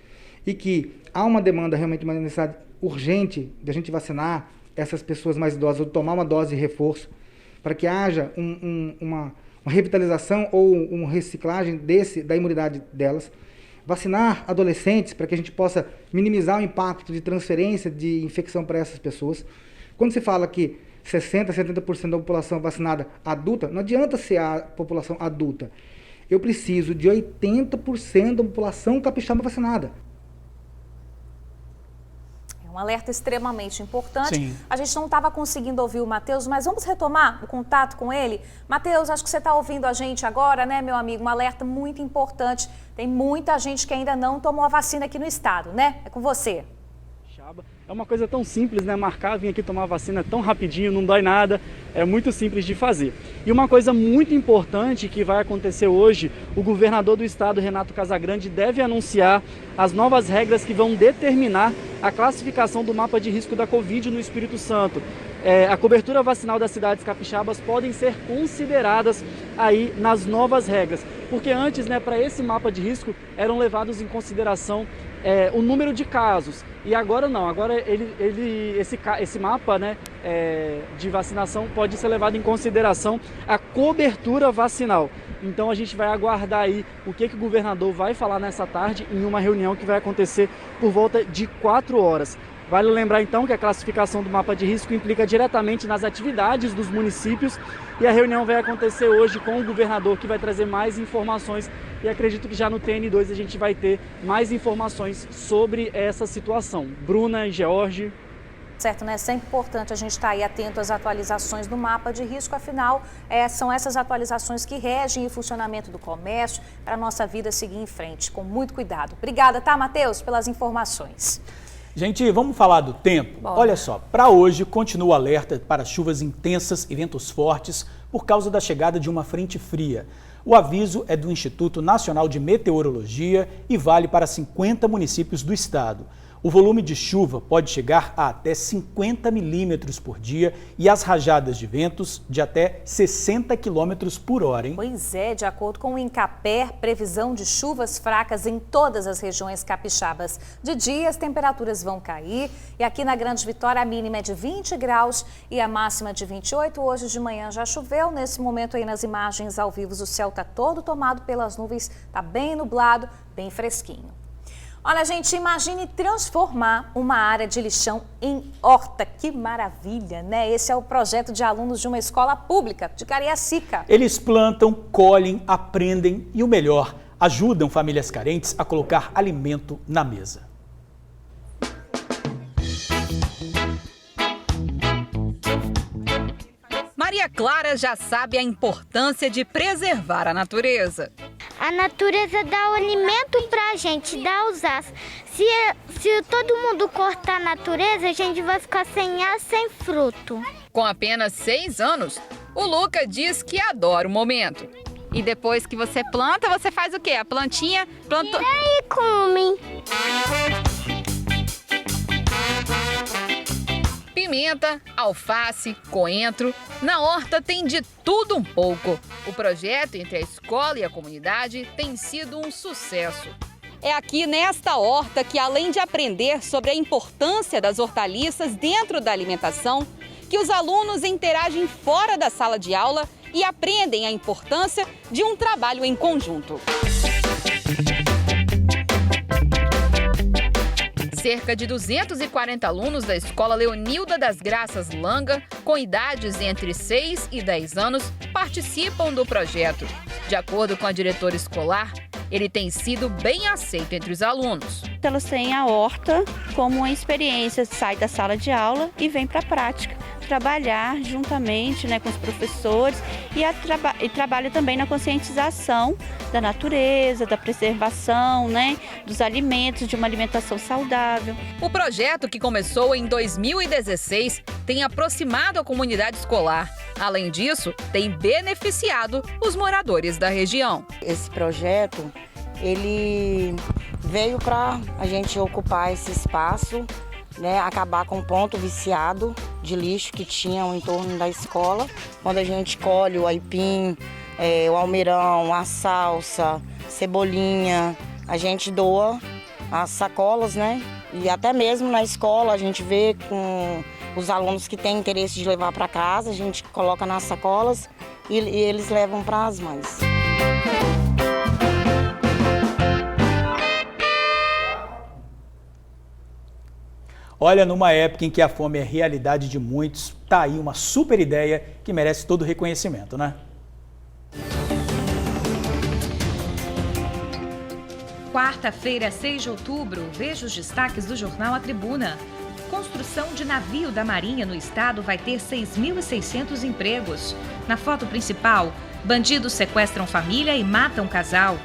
e que há uma demanda, realmente uma necessidade urgente de a gente vacinar essas pessoas mais idosas ou tomar uma dose de reforço para que haja uma revitalização ou uma reciclagem da imunidade delas. Vacinar adolescentes para que a gente possa minimizar o impacto de transferência de infecção para essas pessoas. Quando se fala que 60%, 70% da população vacinada adulta, não adianta ser a população adulta. Eu preciso de 80% da população capixaba vacinada. Um alerta extremamente importante. Sim. A gente não estava conseguindo ouvir o Matheus, mas vamos retomar o contato com ele. Matheus, acho que você está ouvindo a gente agora, né, meu amigo? Um alerta muito importante. Tem muita gente que ainda não tomou a vacina aqui no estado, né? É com você. É uma coisa tão simples, né? Marcar, vir aqui tomar a vacina tão rapidinho, não dói nada, é muito simples de fazer. E uma coisa muito importante que vai acontecer hoje, o governador do estado, Renato Casagrande, deve anunciar as novas regras que vão determinar a classificação do mapa de risco da Covid no Espírito Santo. A cobertura vacinal das cidades capixabas podem ser consideradas aí nas novas regras, porque antes, né, para esse mapa de risco eram levados em consideração o número de casos. E agora não, agora esse mapa, né, de vacinação pode ser levado em consideração a cobertura vacinal. Então a gente vai aguardar aí o que o governador vai falar nessa tarde em uma reunião que vai acontecer por volta de 4 horas. Vale lembrar então que a classificação do mapa de risco implica diretamente nas atividades dos municípios e a reunião vai acontecer hoje com o governador, que vai trazer mais informações, e acredito que já no TN2 a gente vai ter mais informações sobre essa situação. Bruna e George. Certo, né? É sempre importante a gente estar aí atento às atualizações do mapa de risco, afinal, são essas atualizações que regem o funcionamento do comércio para a nossa vida seguir em frente, com muito cuidado. Obrigada, tá, Matheus, pelas informações. Gente, vamos falar do tempo? Bom. Olha só, para hoje continua o alerta para chuvas intensas e ventos fortes por causa da chegada de uma frente fria. O aviso é do Instituto Nacional de Meteorologia e vale para 50 municípios do estado. O volume de chuva pode chegar a até 50 milímetros por dia e as rajadas de ventos de até 60 quilômetros por hora, hein? Pois é, de acordo com o INCAPER, previsão de chuvas fracas em todas as regiões capixabas. De dia, as temperaturas vão cair e aqui na Grande Vitória a mínima é de 20 graus e a máxima de 28. Hoje de manhã já choveu, nesse momento aí nas imagens ao vivo o céu está todo tomado pelas nuvens, está bem nublado, bem fresquinho. Olha, gente, imagine transformar uma área de lixão em horta. Que maravilha, né? Esse é o projeto de alunos de uma escola pública de Cariacica. Eles plantam, colhem, aprendem e, o melhor, ajudam famílias carentes a colocar alimento na mesa. Maria Clara já sabe a importância de preservar a natureza. A natureza dá o alimento pra gente, dá os aços. Se todo mundo cortar a natureza, a gente vai ficar sem ar, sem fruto. Com apenas 6 anos, o Luca diz que adora o momento. E depois que você planta, você faz o quê? A plantinha plantou. E aí, come. Pimenta, alface, coentro. Na horta tem de tudo um pouco. O projeto entre a escola e a comunidade tem sido um sucesso. É aqui nesta horta que, além de aprender sobre a importância das hortaliças dentro da alimentação, que os alunos interagem fora da sala de aula e aprendem a importância de um trabalho em conjunto. Cerca de 240 alunos da Escola Leonilda das Graças Langa, com idades entre 6 e 10 anos, participam do projeto. De acordo com a diretora escolar, ele tem sido bem aceito entre os alunos. Elas têm a horta como uma experiência, sai da sala de aula e vem para a prática, trabalhar juntamente, né, com os professores e trabalha também na conscientização da natureza, da preservação, né, dos alimentos, de uma alimentação saudável. O projeto, que começou em 2016, tem aproximado a comunidade escolar. Além disso, tem beneficiado os moradores da região. Esse projeto, ele veio para a gente ocupar esse espaço, né, acabar com o ponto viciado de lixo que tinham em torno da escola. Quando a gente colhe o aipim, o almeirão, a salsa, cebolinha, a gente doa as sacolas, né? E até mesmo na escola a gente vê com os alunos que têm interesse de levar para casa, a gente coloca nas sacolas e eles levam para as mães. Olha, numa época em que a fome é realidade de muitos, tá aí uma super ideia que merece todo o reconhecimento, né? Quarta-feira, 6 de outubro, veja os destaques do jornal A Tribuna. Construção de navio da Marinha no estado vai ter 6.600 empregos. Na foto principal, bandidos sequestram família e matam casal.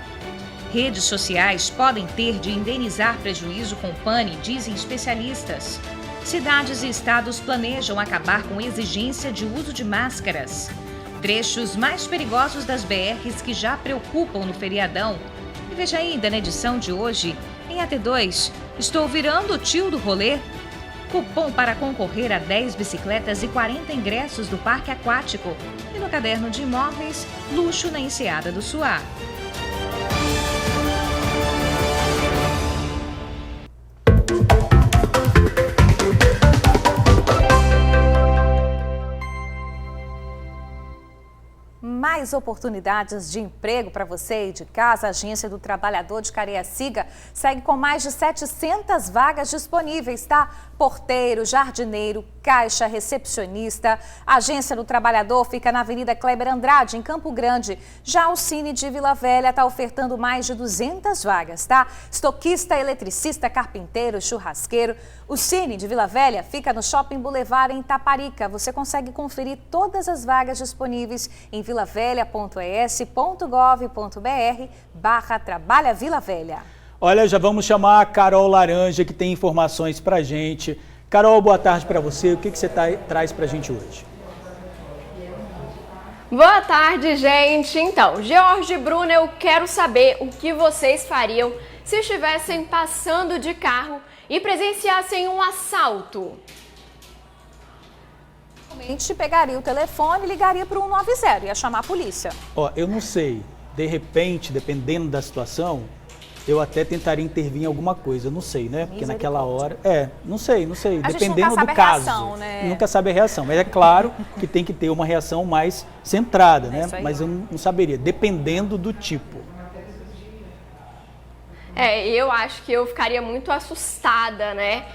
Redes sociais podem ter de indenizar prejuízo com pane, dizem especialistas. Cidades e estados planejam acabar com exigência de uso de máscaras. Trechos mais perigosos das BRs que já preocupam no feriadão. E veja ainda na edição de hoje, em AT2, estou virando o tio do rolê. Cupom para concorrer a 10 bicicletas e 40 ingressos do parque aquático. E no caderno de imóveis, luxo na Enseada do Suá. Mais oportunidades de emprego para você e de casa. A Agência do Trabalhador de Cariacica segue com mais de 700 vagas disponíveis, tá? Porteiro, jardineiro, caixa, recepcionista. A Agência do Trabalhador fica na Avenida Kleber Andrade, em Campo Grande. Já o Cine de Vila Velha está ofertando mais de 200 vagas, tá? Estoquista, eletricista, carpinteiro, churrasqueiro. O Cine de Vila Velha fica no Shopping Boulevard, em Taparica. Você consegue conferir todas as vagas disponíveis em vilavelha.es.gov.br/Trabalha Vila Velha. Olha, já vamos chamar a Carol Laranja, que tem informações pra gente. Carol, boa tarde para você. O que você traz pra gente hoje? Boa tarde, gente. Então, George e Bruna, eu quero saber o que vocês fariam se estivessem passando de carro e presenciassem um assalto. Realmente pegaria o telefone e ligaria para o 190, ia chamar a polícia. Ó, eu não sei, de repente, dependendo da situação, eu até tentaria intervir em alguma coisa, eu não sei, né? Porque naquela hora, não sei, dependendo do caso. Reação, né? Nunca sabe a reação, mas é claro que tem que ter uma reação mais centrada, né? Mas eu não saberia, dependendo do tipo. Eu acho que eu ficaria muito assustada, né?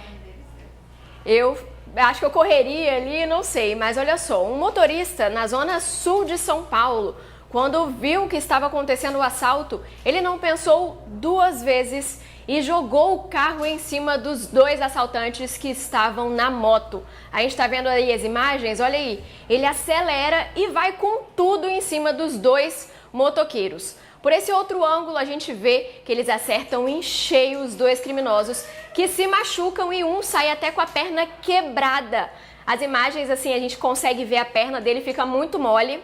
Eu acho que eu correria ali, não sei, mas olha só, um motorista na zona sul de São Paulo, quando viu que estava acontecendo o assalto, ele não pensou duas vezes e jogou o carro em cima dos dois assaltantes que estavam na moto. A gente está vendo aí as imagens, olha aí, ele acelera e vai com tudo em cima dos dois motoqueiros. Por esse outro ângulo, a gente vê que eles acertam em cheio os dois criminosos, que se machucam e um sai até com a perna quebrada. As imagens, assim, a gente consegue ver a perna dele, fica muito mole.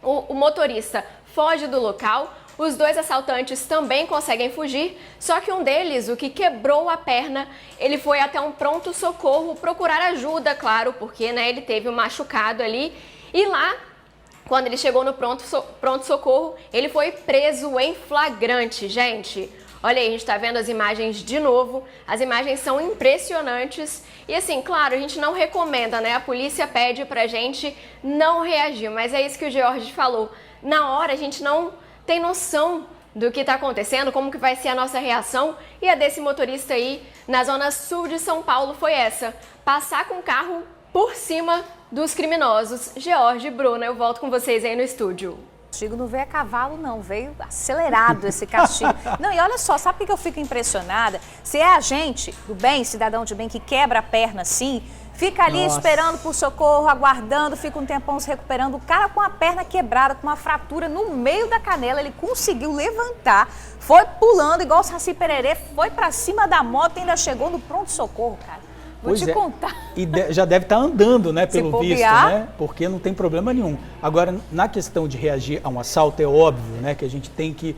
O motorista foge do local, os dois assaltantes também conseguem fugir, só que um deles, o que quebrou a perna, ele foi até um pronto-socorro procurar ajuda, claro, porque né, ele teve um machucado ali, e lá, quando ele chegou no pronto-socorro, ele foi preso em flagrante, gente. Olha aí, a gente tá vendo as imagens de novo, as imagens são impressionantes e assim, claro, a gente não recomenda, né? A polícia pede pra gente não reagir, mas é isso que o George falou. Na hora a gente não tem noção do que tá acontecendo, como que vai ser a nossa reação e a desse motorista aí na zona sul de São Paulo foi essa, passar com o carro por cima dos criminosos. George e Bruna, eu volto com vocês aí no estúdio. castigo não veio a cavalo, não, veio acelerado esse castigo. Não, e olha só, sabe por que eu fico impressionada? Se é a gente do bem, cidadão de bem, que quebra a perna assim, fica ali esperando por socorro, aguardando, fica um tempão se recuperando. O cara com a perna quebrada, com uma fratura no meio da canela, ele conseguiu levantar, foi pulando igual o Saci Pererê, foi pra cima da moto e ainda chegou no pronto-socorro, cara. Vou te contar. E já deve estar andando, né, pelo visto, né? Porque não tem problema nenhum. Agora, na questão de reagir a um assalto, é óbvio, né, que a gente tem que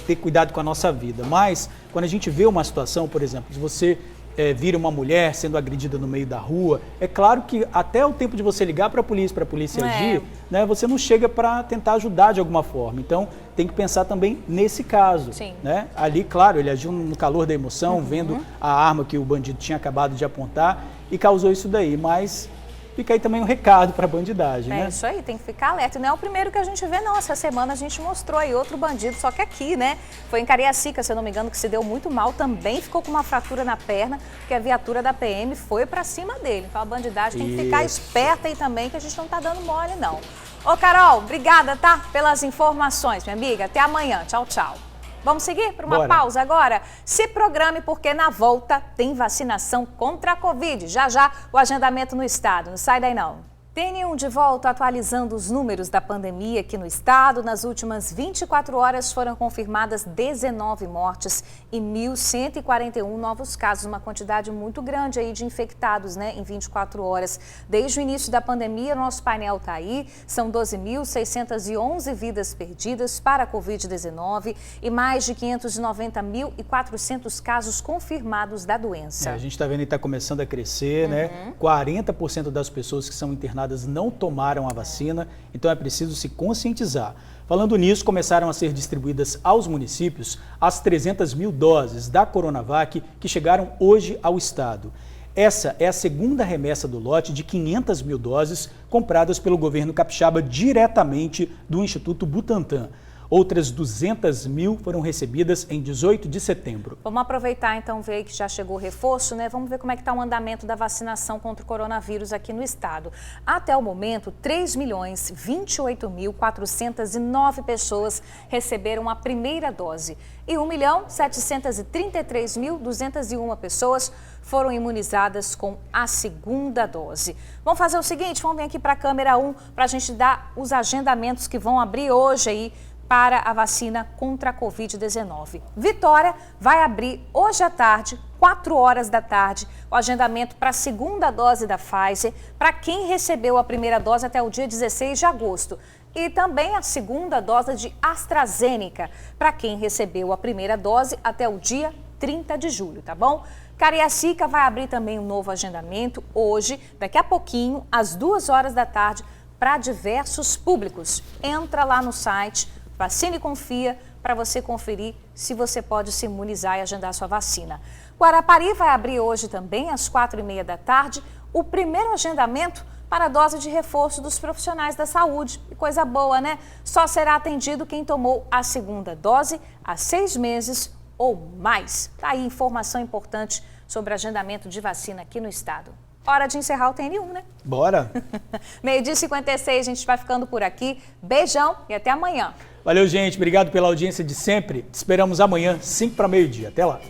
ter cuidado com a nossa vida. Mas, quando a gente vê uma situação, por exemplo, se você vira uma mulher sendo agredida no meio da rua, é claro que até o tempo de você ligar para a polícia agir, né, você não chega para tentar ajudar de alguma forma. Então, tem que pensar também nesse caso. Sim. Né? Ali, claro, ele agiu no calor da emoção, vendo a arma que o bandido tinha acabado de apontar e causou isso daí, mas fica aí também um recado para a bandidagem, né? É isso aí, tem que ficar alerta. E não é o primeiro que a gente vê, não. Essa semana a gente mostrou aí outro bandido, só que aqui, né? Foi em Cariacica, se eu não me engano, que se deu muito mal. Também ficou com uma fratura na perna, porque a viatura da PM foi para cima dele. Então a bandidagem tem que ficar esperta aí também, que a gente não tá dando mole, não. Ô, Carol, obrigada, tá? Pelas informações, minha amiga. Até amanhã. Tchau, tchau. Vamos seguir para uma pausa agora? Se programe, porque na volta tem vacinação contra a Covid. Já já o agendamento no estado. Não sai daí não. TN1 de volta atualizando os números da pandemia aqui no estado. Nas últimas 24 horas foram confirmadas 19 mortes e 1.141 novos casos. Uma quantidade muito grande aí de infectados, né, em 24 horas. Desde o início da pandemia, nosso painel está aí. São 12.611 vidas perdidas para a Covid-19 e mais de 590.400 casos confirmados da doença. A gente está vendo que está começando a crescer, né? 40% das pessoas que são internadas não tomaram a vacina, então é preciso se conscientizar. Falando nisso, começaram a ser distribuídas aos municípios as 300 mil doses da Coronavac que chegaram hoje ao estado. Essa é a segunda remessa do lote de 500 mil doses compradas pelo governo capixaba diretamente do Instituto Butantan. Outras 200 mil foram recebidas em 18 de setembro. Vamos aproveitar então, ver que já chegou o reforço, né? Vamos ver como é que está o andamento da vacinação contra o coronavírus aqui no estado. Até o momento, 3.028.409 pessoas receberam a primeira dose e 1.733.201 pessoas foram imunizadas com a segunda dose. Vamos fazer o seguinte, vamos vir aqui para a câmera 1 para a gente dar os agendamentos que vão abrir hoje aí para a vacina contra a Covid-19. Vitória vai abrir hoje à tarde, 4 horas da tarde, o agendamento para a segunda dose da Pfizer, para quem recebeu a primeira dose até o dia 16 de agosto. E também a segunda dose de AstraZeneca, para quem recebeu a primeira dose até o dia 30 de julho, tá bom? Cariacica vai abrir também um novo agendamento hoje, daqui a pouquinho, às 2 horas da tarde, para diversos públicos. Entra lá no site Vacina e Confia para você conferir se você pode se imunizar e agendar sua vacina. Guarapari vai abrir hoje também, às 4h30 da tarde, o primeiro agendamento para a dose de reforço dos profissionais da saúde. Que coisa boa, né? Só será atendido quem tomou a segunda dose há 6 meses ou mais. Tá aí informação importante sobre agendamento de vacina aqui no estado. Hora de encerrar o TN1, né? Bora! 12h56, a gente vai ficando por aqui. Beijão e até amanhã. Valeu, gente. Obrigado pela audiência de sempre. Te esperamos amanhã, 5 para meio-dia. Até lá.